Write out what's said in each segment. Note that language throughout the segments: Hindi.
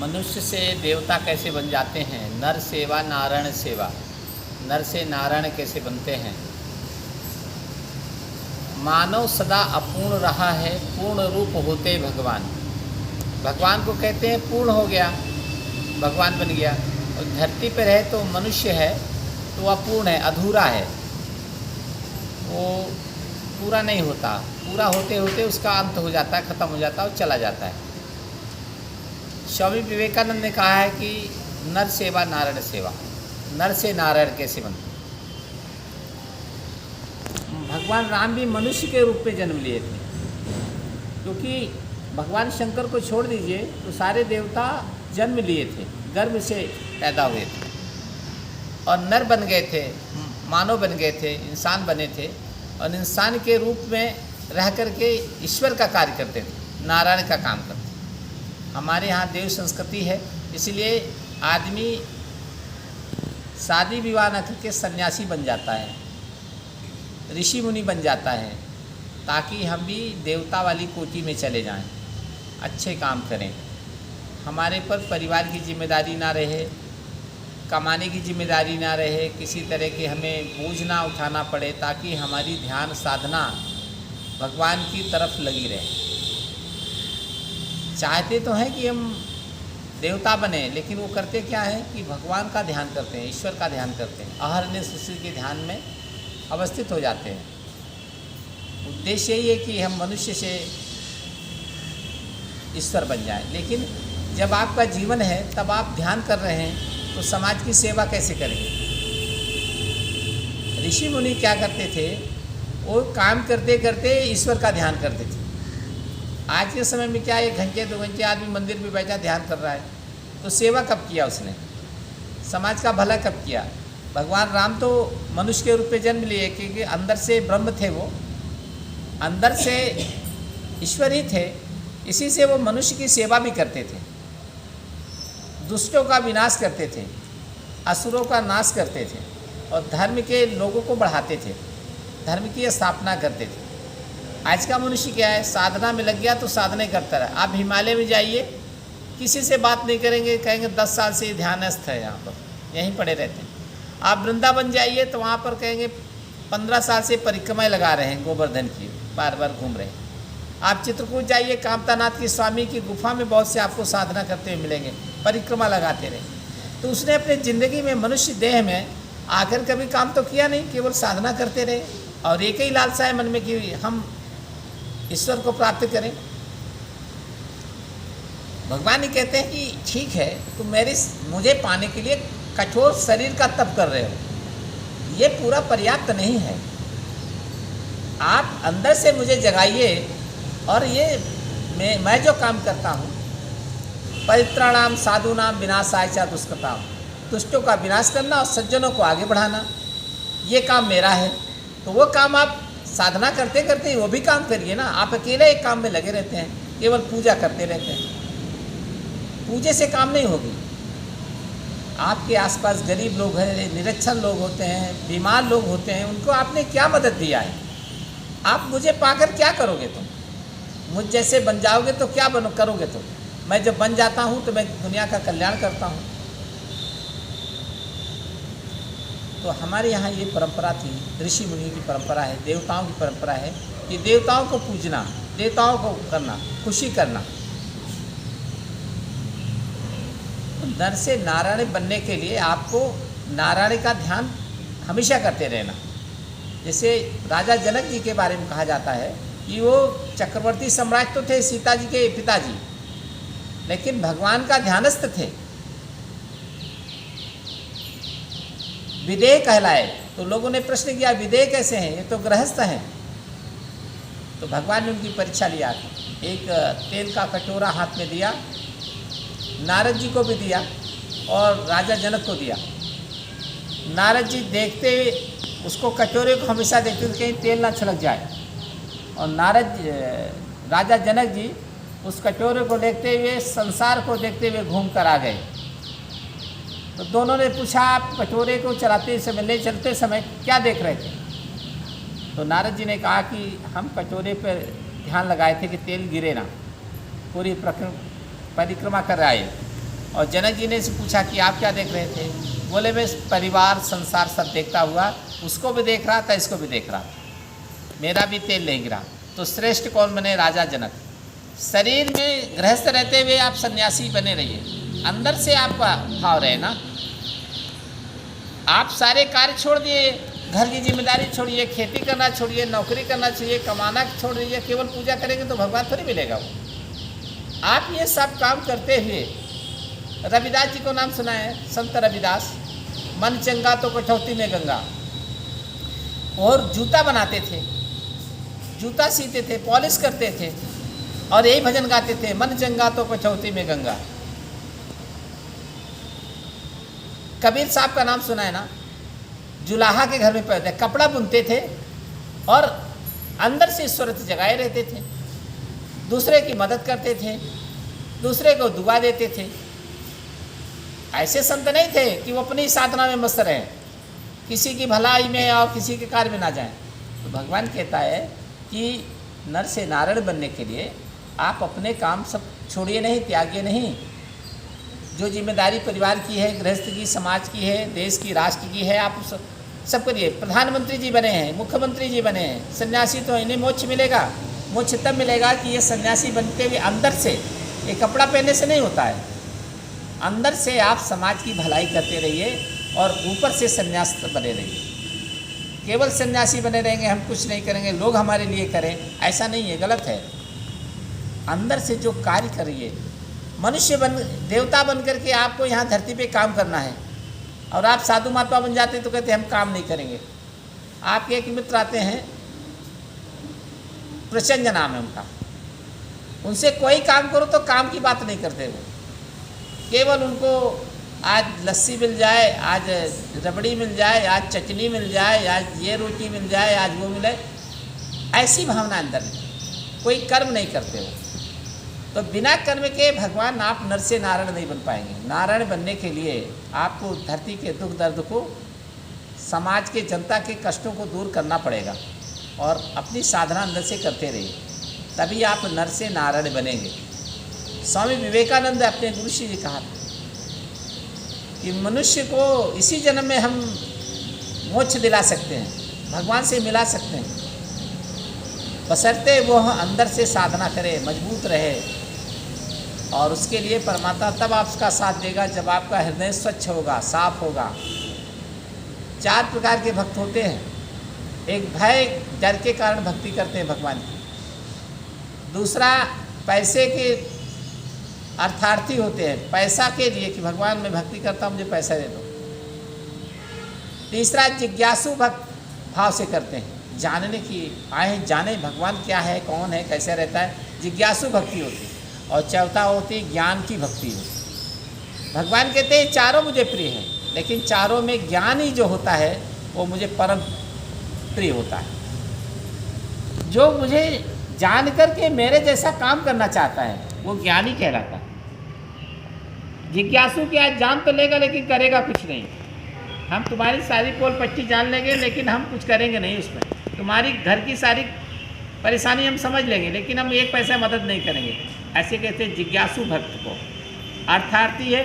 मनुष्य से देवता कैसे बन जाते हैं, नर सेवा नारायण सेवा, नर से नारायण कैसे बनते हैं। मानव सदा अपूर्ण रहा है, पूर्ण रूप होते भगवान। भगवान को कहते हैं पूर्ण हो गया, भगवान बन गया। और धरती पर है तो मनुष्य है तो अपूर्ण है, अधूरा है, वो पूरा नहीं होता। पूरा होते होते उसका अंत हो जाता है, ख़त्म हो जाता है और चला जाता है। स्वामी विवेकानंद ने कहा है कि नर सेवा नारायण सेवा, नर से नारायण कैसे बनते। भगवान राम भी मनुष्य के रूप में जन्म लिए थे, क्योंकि भगवान शंकर को छोड़ दीजिए तो सारे देवता जन्म लिए थे, गर्भ से पैदा हुए थे और नर बन गए थे, मानव बन गए थे, इंसान बने थे और इंसान के रूप में रह कर के ईश्वर का कार्य करते थे, नारायण का काम करते थे। हमारे यहाँ देव संस्कृति है, इसलिए आदमी शादी विवाह न करके सन्यासी बन जाता है, ऋषि मुनि बन जाता है, ताकि हम भी देवता वाली कोटि में चले जाएं, अच्छे काम करें, हमारे पर परिवार की जिम्मेदारी ना रहे, कमाने की जिम्मेदारी ना रहे, किसी तरह की हमें बोझ ना उठाना पड़े, ताकि हमारी ध्यान साधना भगवान की तरफ लगी रहे। चाहते तो हैं कि हम देवता बने, लेकिन वो करते क्या है कि भगवान का ध्यान करते हैं, ईश्वर का ध्यान करते हैं, अहरनिश उसी के ध्यान में अवस्थित हो जाते हैं। उद्देश्य यही है कि हम मनुष्य से ईश्वर बन जाएं। लेकिन जब आपका जीवन है तब आप ध्यान कर रहे हैं तो समाज की सेवा कैसे करेंगे। ऋषि मुनि क्या करते थे, वो काम करते करते ईश्वर का ध्यान करते थे। आज के समय में क्या है, 1 घंटे 2 घंटे आदमी मंदिर में बैठा ध्यान कर रहा है, तो सेवा कब किया उसने, समाज का भला कब किया। भगवान राम तो मनुष्य के रूप में जन्म लिए, क्योंकि अंदर से ब्रह्म थे, वो अंदर से ईश्वर ही थे, इसी से वो मनुष्य की सेवा भी करते थे, दुष्टों का विनाश करते थे, असुरों का नाश करते थे और धर्म के लोगों को बढ़ाते थे, धर्म की स्थापना करते थे। आज का मनुष्य क्या है, साधना में लग गया तो साधना करता रहा। आप हिमालय में जाइए, किसी से बात नहीं करेंगे, कहेंगे 10 साल से ध्यानस्थ है, यहाँ पर यहीं पड़े रहते हैं। आप वृंदावन जाइए तो वहाँ पर कहेंगे 15 साल से परिक्रमाएं लगा रहे हैं, गोवर्धन की बार बार घूम रहे हैं। आप चित्रकूट जाइए, कामतानाथ की स्वामी की गुफा में बहुत से आपको साधना करते हुए मिलेंगे, परिक्रमा लगाते रहे। तो उसने अपने ज़िंदगी में मनुष्य देह में आकर कभी काम तो किया नहीं, केवल साधना करते रहे और एक ही लालसा है मन में कि हम ईश्वर को प्राप्त करें। भगवान ही कहते हैं कि ठीक है, तुम मुझे पाने के लिए कठोर शरीर का तप कर रहे हो, ये पूरा पर्याप्त नहीं है। आप अंदर से मुझे जगाइए और ये मैं जो काम करता हूँ, परित्राणाम साधूनाम विनाशाय च दुष्कृताम, दुष्टों का विनाश करना और सज्जनों को आगे बढ़ाना, ये काम मेरा है। तो वो काम आप साधना करते करते वो भी काम करिए ना। आप अकेले एक काम में लगे रहते हैं, केवल पूजा करते रहते हैं, पूजे से काम नहीं होगी। आपके आसपास गरीब लोग हैं, निरक्षर लोग होते हैं, बीमार लोग होते हैं, उनको आपने क्या मदद दिया है। आप मुझे पाकर क्या करोगे, तुम मुझ जैसे बन जाओगे तो क्या करोगे तुम। मैं जब बन जाता हूँ तो मैं दुनिया का कल्याण करता हूँ। तो हमारे यहाँ ये परंपरा थी, ऋषि मुनि की परंपरा है, देवताओं की परंपरा है कि देवताओं को पूजना, देवताओं को करना, खुशी करना। तो नर से नारायण बनने के लिए आपको नारायण का ध्यान हमेशा करते रहना। जैसे राजा जनक जी के बारे में कहा जाता है कि वो चक्रवर्ती सम्राट तो थे, सीता जी के पिताजी, लेकिन भगवान का ध्यानस्थ थे, विदेह कहलाए। तो लोगों ने प्रश्न किया, विदेह कैसे हैं, ये तो गृहस्थ हैं। तो भगवान ने उनकी परीक्षा लिया, एक तेल का कटोरा हाथ में दिया, नारद जी को भी दिया और राजा जनक को दिया। नारद जी देखते उसको, कटोरे को हमेशा देखते थे कहीं तेल ना छलक जाए, और राजा जनक जी उस कटोरे को देखते हुए, संसार को देखते हुए घूम कर आ गए। तो दोनों ने पूछा, आप कटोरे को चलाते समय, ले चलते समय क्या देख रहे थे। तो नारद जी ने कहा कि हम कटोरे पर ध्यान लगाए थे कि तेल गिरे ना, पूरी परिक्रमा कर आए। और जनक जी ने से पूछा कि आप क्या देख रहे थे? बोले मैं परिवार संसार सब देखता हुआ, उसको भी देख रहा था, इसको भी देख रहा था, मेरा भी तेल नहीं गिरा। तो श्रेष्ठ कौन बने? राजा जनक। शरीर में गृहस्थ रहते हुए आप सन्यासी बने रहिए, अंदर से आपका भाव रहे ना। आप सारे कार्य छोड़ दिए, घर की जिम्मेदारी छोड़िए, खेती करना छोड़िए, नौकरी करना चाहिए, कमाना छोड़ दीजिए, केवल पूजा करेंगे तो भगवान थोड़ी मिलेगा वो। आप ये सब काम करते हुए, रविदास जी को नाम सुना है, संत रविदास, मन चंगा तो कठौती में गंगा। और जूता बनाते थे, जूता सीते थे, पॉलिश करते थे और यही भजन गाते थे, मन चंगा तो कठौती में गंगा। कबीर साहब का नाम सुना है ना, जुलाहा के घर में पैदा, कपड़ा बुनते थे और अंदर से ईश्वर जगाए रहते थे, दूसरे की मदद करते थे, दूसरे को दुआ देते थे। ऐसे संत नहीं थे कि वो अपनी साधना में मस्त रहें, किसी की भलाई में और किसी के कार्य में ना जाएं। तो भगवान कहता है कि नर से नारायण बनने के लिए आप अपने काम सब छोड़िए नहीं, त्यागिए नहीं। जो जिम्मेदारी परिवार की है, गृहस्थ की, समाज की है, देश की, राष्ट्र की है, आप सब करिए। प्रधानमंत्री जी बने हैं, मुख्यमंत्री जी बने हैं, सन्यासी तो इन्हें मोक्ष मिलेगा। मोक्ष तब मिलेगा कि ये सन्यासी बनते हुए अंदर से, ये कपड़ा पहनने से नहीं होता है, अंदर से आप समाज की भलाई करते रहिए और ऊपर से सन्यास बने रहिए। केवल सन्यासी बने रहेंगे, हम कुछ नहीं करेंगे, लोग हमारे लिए करें, ऐसा नहीं है, गलत है। अंदर से जो कार्य करिए, मनुष्य बन, देवता बन करके आपको यहाँ धरती पे काम करना है और आप साधु महात्मा बन जाते तो कहते हम काम नहीं करेंगे। आपके एक मित्र आते हैं, प्रचंड नाम है उनका, उनसे कोई काम करो तो काम की बात नहीं करते वो, केवल उनको आज लस्सी मिल जाए, आज रबड़ी मिल जाए, आज चटनी मिल जाए, आज ये रोटी मिल जाए, आज वो मिले, ऐसी भावना अंदर में, कोई कर्म नहीं करते वो। तो बिना कर्म के भगवान आप नर से नारायण नहीं बन पाएंगे। नारायण बनने के लिए आपको धरती के दुख दर्द को, समाज के जनता के कष्टों को दूर करना पड़ेगा और अपनी साधना अंदर से करते रहिए, तभी आप नर से नारायण बनेंगे। स्वामी विवेकानंद ने अपने गुरु जी कहा कि मनुष्य को इसी जन्म में हम मोक्ष दिला सकते हैं, भगवान से मिला सकते हैं, बशर्ते वो अंदर से साधना करे, मजबूत रहे। और उसके लिए परमात्मा तब आपका साथ देगा जब आपका हृदय स्वच्छ होगा, साफ होगा। 4 प्रकार के भक्त होते हैं। एक भय, डर के कारण भक्ति करते हैं भगवान की। दूसरा पैसे के अर्थार्थी होते हैं, पैसा के लिए कि भगवान मैं भक्ति करता हूँ, मुझे पैसा दे दो। तीसरा जिज्ञासु भक्त भाव से करते हैं, जानने की आए, जाने भगवान क्या है, कौन है, कैसे रहता है, जिज्ञासु भक्ति होती है। और चौथा होती ज्ञान की भक्ति होती। भगवान कहते हैं चारों मुझे प्रिय है, लेकिन चारों में ज्ञान ही जो होता है वो मुझे परम प्रिय होता है। जो मुझे जान करके मेरे जैसा काम करना चाहता है वो ज्ञानी कहलाता है। जिज्ञासु क्या है, जान तो लेगा लेकिन करेगा कुछ नहीं। हम तुम्हारी सारी पोल पट्टी जान लेंगे लेकिन हम कुछ करेंगे नहीं उसमें। तुम्हारी घर की सारी परेशानी हम समझ लेंगे लेकिन हम एक पैसा मदद नहीं करेंगे। ऐसे कहते हैं जिज्ञासु भक्त को। अर्थार्थी है,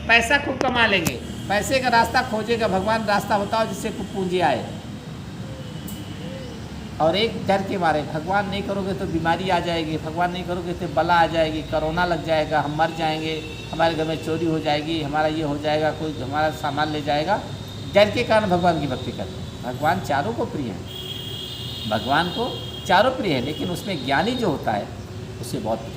पैसा खूब कमा लेंगे, पैसे का रास्ता खोजेगा, भगवान रास्ता बताओ जिससे खूब पूंजी आए। और एक डर के मारे, भगवान नहीं करोगे तो बीमारी आ जाएगी, भगवान नहीं करोगे तो बला आ जाएगी, कोरोना लग जाएगा, हम मर जाएंगे, हमारे घर में चोरी हो जाएगी, हमारा ये हो जाएगा, कोई हमारा सामान ले जाएगा। डर के कारण भगवान की भक्ति करते हैं। भगवान चारों को प्रिय है, भगवान को चारों प्रिय है, लेकिन उसमें ज्ञानी जो होता है उसे बहुत प्रिय।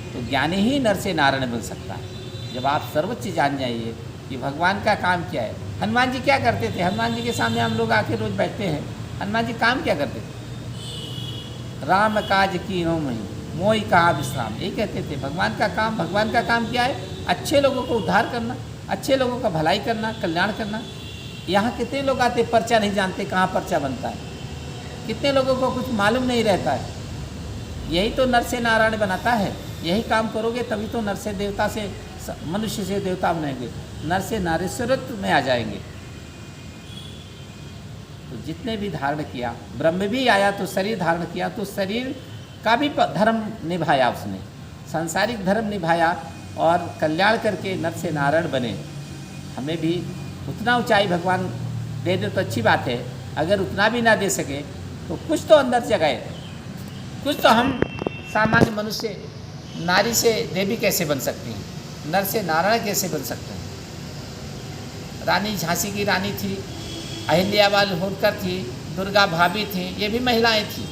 तो ज्ञानी ही नर से नारायण बन सकता है। जब आप सर्वोच्च जान जाइए कि भगवान का काम क्या है। हनुमान जी क्या करते थे? हनुमान जी के सामने हम लोग आके रोज बैठते हैं, हनुमान जी काम क्या करते थे? राम काज की नो मही मोई कहा विश्राम, यही कहते थे। भगवान का काम क्या है? अच्छे लोगों को उद्धार करना, अच्छे लोगों का भलाई करना, कल्याण करना। यहाँ कितने लोग आते पर्चा नहीं जानते कहाँ पर्चा बनता है, कितने लोगों को कुछ मालूम नहीं रहता है। यही तो नर से नारायण बनाता है। यही काम करोगे तभी तो नर से देवता से, मनुष्य से देवता बनेंगे, नर से नारीश्वरत्व में आ जाएंगे। तो जितने भी धारण किया, ब्रह्म भी आया तो शरीर धारण किया, तो शरीर का भी धर्म निभाया उसने, सांसारिक धर्म निभाया, और कल्याण करके नर से नारायण बने। हमें भी उतना ऊंचाई भगवान दे दे तो अच्छी बात है, अगर उतना भी ना दे सके तो कुछ तो अंदर जगाए, कुछ तो। हम सामान्य मनुष्य नारी से देवी कैसे बन सकती हैं, नर से नारायण कैसे बन सकते हैं। रानी झांसी की रानी थी, अहिल्याबाई होलकर थी, दुर्गा भाभी थी, ये भी महिलाएं थी।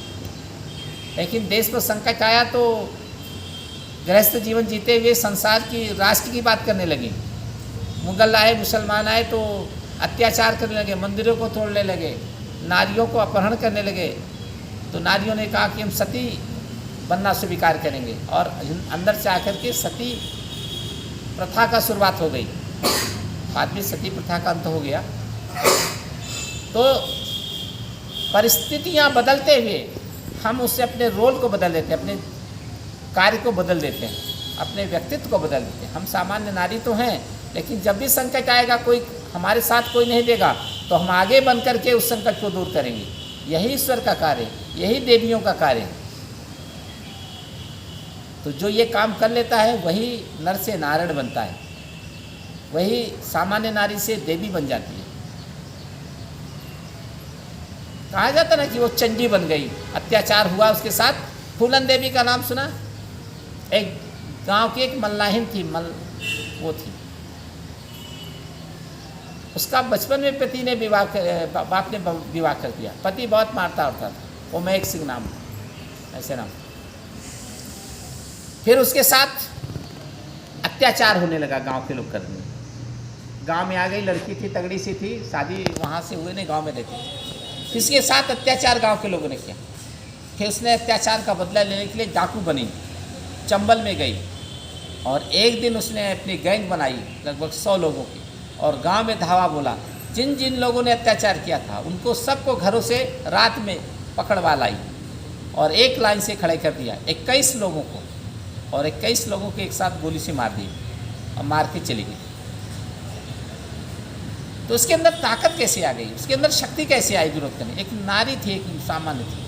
लेकिन देश पर संकट आया तो गृहस्थ जीवन जीते हुए संसार की, राष्ट्र की बात करने लगी। मुगल आए, मुसलमान आए तो अत्याचार करने लगे, मंदिरों को तोड़ने लगे, नारियों को अपहरण करने लगे। तो नारियों ने कहा कि हम सती बनना स्वीकार करेंगे, और अंदर से आकर के सती प्रथा का शुरुआत हो गई। बाद में सती प्रथा का अंत हो गया। तो परिस्थितियां बदलते हुए हम उससे अपने रोल को बदल देते हैं, अपने कार्य को बदल देते हैं, अपने व्यक्तित्व को बदल देते हैं। हम सामान्य नारी तो हैं, लेकिन जब भी संकट आएगा, कोई हमारे साथ कोई नहीं देगा, तो हम आगे बन करके उस संकट को दूर करेंगे। यही ईश्वर का कार्य है, यही देवियों का कार्य है। तो जो ये काम कर लेता है वही नर से नारायण बनता है, वही सामान्य नारी से देवी बन जाती है। कहा जाता ना कि वो चंडी बन गई, अत्याचार हुआ उसके साथ। फूलन देवी का नाम सुना? एक गांव की एक मल्लाहिन थी, वो थी। उसका बचपन में पति ने बाप ने विवाह कर दिया। पति बहुत मारता उठता था, वो महक सिंह नाम था, ऐसे नाम। फिर उसके साथ अत्याचार होने लगा गांव के लोग करने। गांव में आ गई, लड़की थी, तगड़ी सी थी, शादी वहाँ से हुए नहीं, गांव में रहती थी। इसके साथ अत्याचार गांव के लोगों ने किया। फिर उसने अत्याचार का बदला लेने के लिए डाकू बनी, चंबल में गई, और एक दिन उसने अपनी गैंग बनाई लगभग 100 लोगों की, और गांव में धावा बोला। जिन जिन लोगों ने अत्याचार किया था उनको सबको घरों से रात में पकड़वा लाई, और एक लाइन से खड़े कर दिया 21 लोगों को, और 21 लोगों को एक साथ गोली से मार दी और मार के चली गई। तो उसके अंदर ताकत कैसे आ गई, उसके अंदर शक्ति कैसे आई विरोध करने? एक नारी थी, एक सामान्य थी।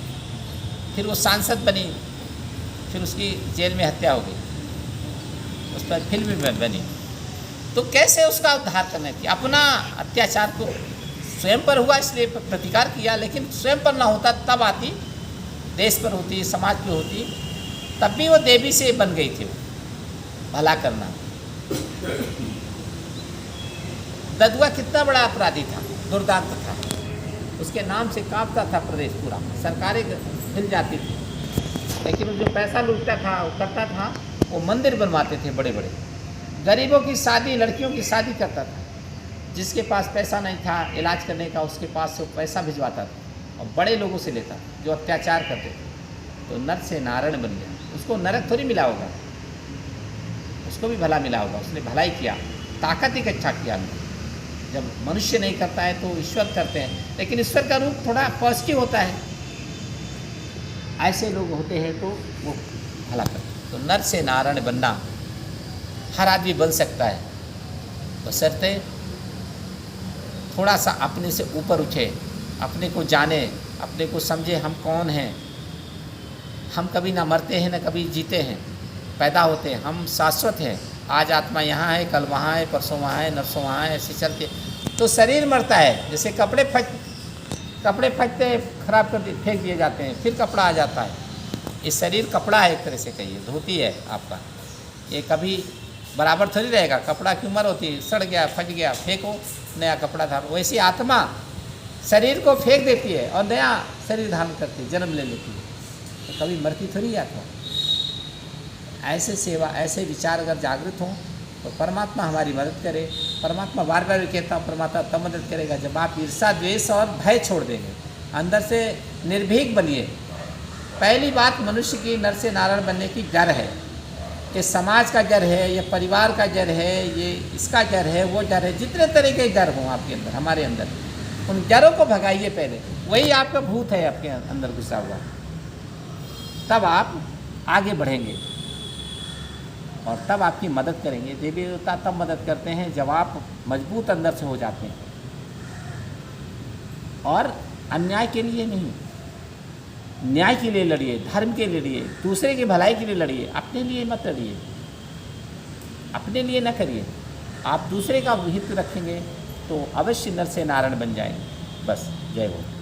फिर वो सांसद बनी, फिर उसकी जेल में हत्या हो गई, उस पर फिल्म भी बनी। तो कैसे उसका उद्धार करना थी? अपना अत्याचार को स्वयं पर हुआ इसलिए प्रतिकार किया, लेकिन स्वयं पर ना होता तब आती, देश पर होती, समाज पर होती, तब भी वो देवी से बन गई थी, वो भला करना। ददुआ कितना बड़ा अपराधी था, दुर्दांत था, उसके नाम से कांपता था प्रदेश पूरा, सरकारें हिल जाती थी। लेकिन वो जो पैसा लूटता था, वो करता था, वो मंदिर बनवाते थे बड़े बड़े, गरीबों की शादी, लड़कियों की शादी करता था। जिसके पास पैसा नहीं था इलाज करने का, उसके पास से वो पैसा भिजवाता था, और बड़े लोगों से लेता जो अत्याचार करते थे। तो नर से नारायण बन गया। उसको नरक थोड़ी मिला होगा, उसको भी भला मिला होगा, उसने भलाई किया, ताकत इकट्ठा किया। जब मनुष्य नहीं करता है तो ईश्वर करते हैं, लेकिन ईश्वर का रूप थोड़ा पॉजिटिव होता है। ऐसे लोग होते हैं तो वो भला करते हैं। तो नर से नारायण बनना हर आदमी बन सकता है, बशर्ते थोड़ा सा अपने से ऊपर उठे, अपने को जाने, अपने को समझे हम कौन हैं। हम कभी ना मरते हैं ना कभी जीते हैं, पैदा होते हैं, हम शाश्वत हैं। आज आत्मा यहाँ है, कल वहाँ है, परसों वहाँ है, नरसों वहाँ है, ऐसे चलते। तो शरीर मरता है, जैसे कपड़े फटते खराब कर फेंक दिए जाते हैं, फिर कपड़ा आ जाता है। ये शरीर कपड़ा है, एक तरह से कहिए, धोती है आपका। ये कभी बराबर थोड़ी रहेगा, कपड़ा की उम्र होती है, सड़ गया, फट गया, फेंको, नया कपड़ा धारो। वैसे आत्मा शरीर को फेंक देती है और नया शरीर धारण करती है, जन्म ले लेती है, तो कभी मरती थोड़ी आत्मा। ऐसे सेवा, ऐसे विचार अगर जागृत हों तो परमात्मा हमारी मदद करे। परमात्मा बार बार कहता हूँ, परमात्मा तब मदद करेगा जब आप ईर्षा, द्वेष और भय छोड़ देंगे, अंदर से निर्भीक बनिए। पहली बात मनुष्य की नर से नारायण बनने की जड़ है, कि समाज का जड़ है, ये परिवार का जड़ है, ये इसका जड़ है, वो जड़ है। जितने तरह के जड़ हों आपके अंदर, हमारे अंदर, उन जड़ों को भगाइए पहले। वही आपका भूत है आपके अंदर घुसा हुआ, तब आप आगे बढ़ेंगे और तब आपकी मदद करेंगे। देवी देवता तब मदद करते हैं जब आप मजबूत अंदर से हो जाते हैं, और अन्याय के लिए नहीं, न्याय के लिए लड़िए, धर्म के लिए लड़िए, दूसरे की भलाई के लिए लड़िए, अपने लिए मत लड़िए। अपने लिए ना करिए, आप दूसरे का हित रखेंगे तो अवश्य नर से नारायण बन जाएंगे। बस, जय हो।